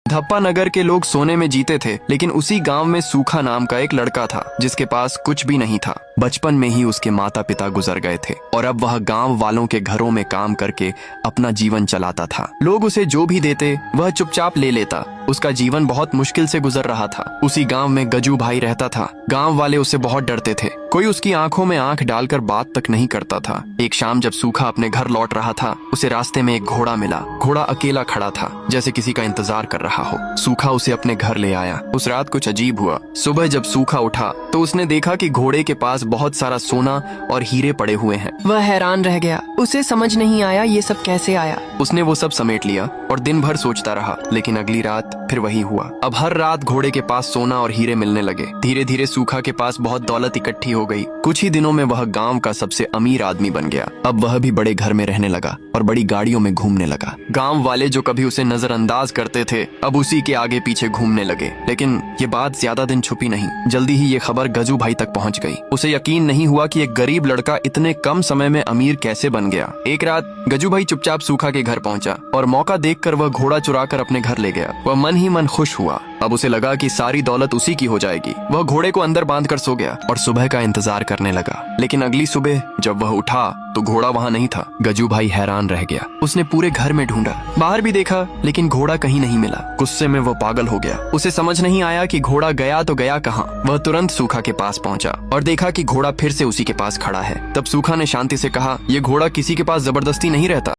धप्पा नगर के लोग सोने में जीते थे, लेकिन उसी गांव में सूखा नाम का एक लड़का था जिसके पास कुछ भी नहीं था। बचपन में ही उसके माता पिता गुजर गए थे और अब वह गांव वालों के घरों में काम करके अपना जीवन चलाता था। लोग उसे जो भी देते वह चुपचाप ले लेता। उसका जीवन बहुत मुश्किल से गुजर रहा था। उसी गांव में गजू भाई रहता था। गांव वाले उससे बहुत डरते थे। कोई उसकी आंखों में आंख डालकर बात तक नहीं करता था। एक शाम जब सूखा अपने घर लौट रहा था, उसे रास्ते में एक घोड़ा मिला। घोड़ा अकेला खड़ा था, जैसे किसी का इंतजार कर रहा हो। सूखा उसे अपने घर ले आया। उस रात कुछ अजीब हुआ। सुबह जब सूखा उठा तो उसने देखा कि घोड़े के पास बहुत सारा सोना और हीरे पड़े हुए हैं। वह हैरान रह गया। उसे समझ नहीं आया ये सब कैसे आया। उसने वो सब समेट लिया और दिन भर सोचता रहा, लेकिन अगली रात फिर वही हुआ। अब हर रात घोड़े के पास सोना और हीरे मिलने लगे। धीरे धीरे सूखा के पास बहुत दौलत इकट्ठी हो गई। कुछ ही दिनों में वह गांव का सबसे अमीर आदमी बन गया। अब वह भी बड़े घर में रहने लगा और बड़ी गाड़ियों में घूमने लगा। गांव वाले जो कभी उसे नजरअंदाज करते थे, अब उसी के आगे पीछे घूमने लगे। लेकिन ये बात ज्यादा दिन छुपी नहीं। जल्दी ही ये खबर गजू भाई तक पहुंच गई। उसे यकीन नहीं हुआ कि एक गरीब लड़का इतने कम समय में अमीर कैसे बन गया। एक रात गजू भाई चुपचाप सूखा के घर पहुंचा और मौका देखकर वह घोड़ा चुराकर अपने घर ले गया। वह मन ही मन खुश हुआ। अब उसे लगा कि सारी दौलत उसी की हो जाएगी। वह घोड़े को अंदर बांधकर सो गया और सुबह का इंतजार करने लगा। लेकिन अगली सुबह जब वह उठा तो घोड़ा वहाँ नहीं था। गजू भाई हैरान रह गया। उसने पूरे घर में ढूंढा, बाहर भी देखा, लेकिन घोड़ा कहीं नहीं मिला। गुस्से में वह पागल हो गया। उसे समझ नहीं आया कि घोड़ा गया तो गया कहाँ। वह तुरंत सूखा के पास पहुंचा और देखा कि घोड़ा फिर से उसी के पास खड़ा है। तब सूखा ने शांति से कहा, यह घोड़ा किसी के पास जबरदस्ती नहीं रहता।